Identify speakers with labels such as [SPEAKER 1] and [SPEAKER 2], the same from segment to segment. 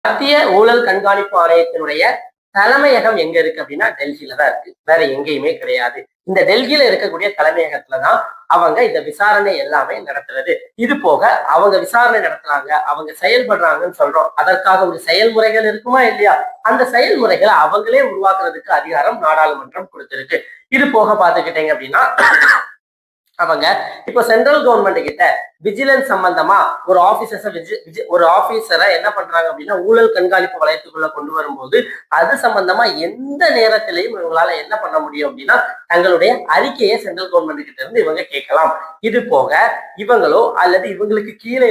[SPEAKER 1] மத்திய ஊழல் கண்காணிப்பு ஆணையத்தினுடைய தலைமையகம் எங்க இருக்கு அப்படின்னா டெல்லியில தான் இருக்கு. வேற எங்கேயுமே கிடையாது. இந்த டெல்லியில இருக்கக்கூடிய தலைமையகத்துலதான் அவங்க இந்த விசாரணை எல்லாமே நடத்துறது. இது போக அவங்க விசாரணை நடத்துறாங்க, அவங்க செயல்படுறாங்கன்னு சொல்றோம். அதற்காக ஒரு செயல்முறைகள் இருக்குமா இல்லையா? அந்த செயல்முறைகளை அவங்களே உருவாக்குறதுக்கு அதிகாரம் நாடாளுமன்றம் கொடுத்திருக்கு. இது போக பாத்துக்கிட்டீங்க அப்படின்னா அவங்க இப்போ சென்ட்ரல் கவர்மெண்ட் கிட்ட விஜிலன்ஸ் சம்பந்தமா ஒரு ஆபீசரை என்ன பண்றாங்க அப்படின்னா ஊழல் கண்காணிப்பு வளையத்துக்குள்ள கொண்டு வரும்போது அது சம்பந்தமா எந்த நேரத்திலையும் இவங்களால என்ன பண்ண முடியும் அப்படின்னா தங்களுடைய அறிக்கையை சென்ட்ரல் கவர்மெண்ட் கிட்ட இருந்து இவங்க கேட்கலாம். இது போக இவங்களோ அல்லது இவங்களுக்கு கீழே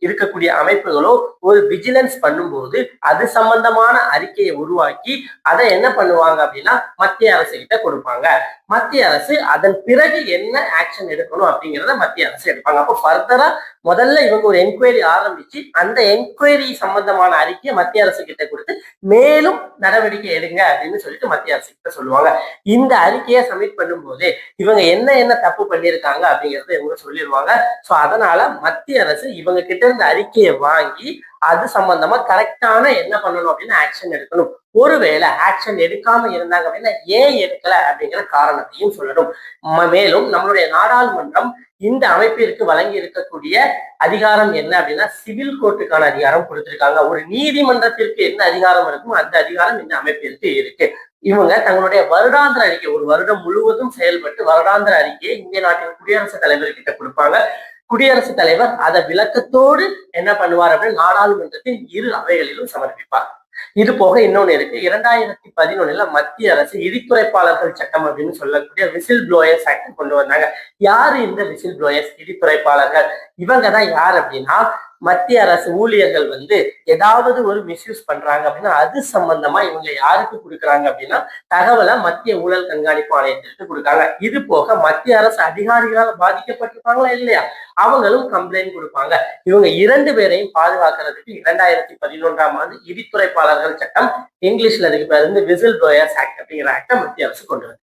[SPEAKER 1] இருக்கக்கூடிய அமைப்புகளோ ஒரு விஜிலன்ஸ் பண்ணும்போது அது சம்பந்தமான அறிக்கையை உருவாக்கி அதை என்ன பண்ணுவாங்க அப்படின்னா மத்திய அரசு கிட்ட கொடுப்பாங்க. மத்திய அரசு அதன் பிறகு என்ன ஆக்ஷன் எடுக்கணும் அப்படிங்கிறத மத்திய அரசு எடுப்பாங்க. அப்போ ஃபர்தரா முதல்ல இவங்க ஒரு என்கொயரி ஆரம்பிச்சு அந்த என்கொயரி சம்பந்தமான அறிக்கையை மத்திய அரசு கிட்ட கொடுத்து மேலும் நடவடிக்கை எடுங்க அப்படின்னு சொல்லிட்டு மத்திய அரசு கிட்ட சொல்லுவாங்க. இந்த அறிக்கையை சப்மிட் பண்ணும் போதே இவங்க என்ன தப்பு பண்ணியிருக்காங்க அப்படிங்கறத இவங்க சொல்லிடுவாங்க. சோ அதனால மத்திய அரசு இவங்க கிட்ட இருந்த அறிக்கையை வாங்கி அது சம்பந்தமா கரெக்டான என்ன பண்ணணும் அப்படின்னு ஆக்ஷன் எடுக்கணும். ஒருவேளை ஆக்ஷன் எடுக்காம இருந்தாங்க அப்படின்னா ஏன் எடுக்கல அப்படிங்கிற காரணத்தையும் சொல்லணும். மேலும் நம்மளுடைய நாடாளுமன்றம் இந்த அமைப்பிற்கு வழங்கி இருக்கக்கூடிய அதிகாரம் என்ன அப்படின்னா சிவில் கோர்ட்டுக்கான அதிகாரம் கொடுத்திருக்காங்க. ஒரு நீதிமன்றத்திற்கு என்ன அதிகாரம் இருக்குமோ அந்த அதிகாரம் இந்த அமைப்பிற்கு இருக்கு. இவங்க தங்களுடைய வருடாந்திர அறிக்கை ஒரு வருடம் முழுவதும் செயல்பட்டு வருடாந்திர அறிக்கையை இந்திய நாட்டின் குடியரசுத் தலைவர் கிட்ட கொடுப்பாங்க. குடியரசுத் தலைவர் அதை விளக்கத்தோடு என்ன பண்ணுவார் அப்படின்னு நாடாளுமன்றத்தின் இரு அவைகளிலும் சமர்ப்பிப்பார். இது போக இன்னொன்னு இருக்கு. 2011 மத்திய அரசு இடித்துரைப்பாளர்கள் சட்டம் அப்படின்னு சொல்லக்கூடிய விசில் ப்ளோயர்ஸ் ஆக்ட் கொண்டு வந்தாங்க. யாரு இந்த விசில் ப்ளோயர்ஸ் இடித்துரைப்பாளர்கள்? இவங்க தான் யார் அப்படின்னா மத்திய அரசு ஊழியர்கள் ஏதாவது ஒரு மிஸ்யூஸ் பண்றாங்க அப்படின்னா அது சம்பந்தமா இவங்க யாருக்கு கொடுக்குறாங்க அப்படின்னா தகவலை மத்திய ஊழல் கண்காணிப்பு ஆணையத்திற்கு கொடுக்காங்க. இது போக மத்திய அரசு அதிகாரிகளால் பாதிக்கப்பட்டிருப்பாங்களா இல்லையா அவங்களும் கம்ப்ளைண்ட் கொடுப்பாங்க. இவங்க 2 பேரையும் பாதுகாக்கிறதுக்கு 2011 இடித்துரைப்பாளர்கள் சட்டம், இங்கிலீஷ்ல அதுக்கு பேர் விசில் ப்ளோயர்ஸ் ஆக்ட் அப்படிங்கிற ஆக்டை மத்திய அரசு கொண்டு வந்தது.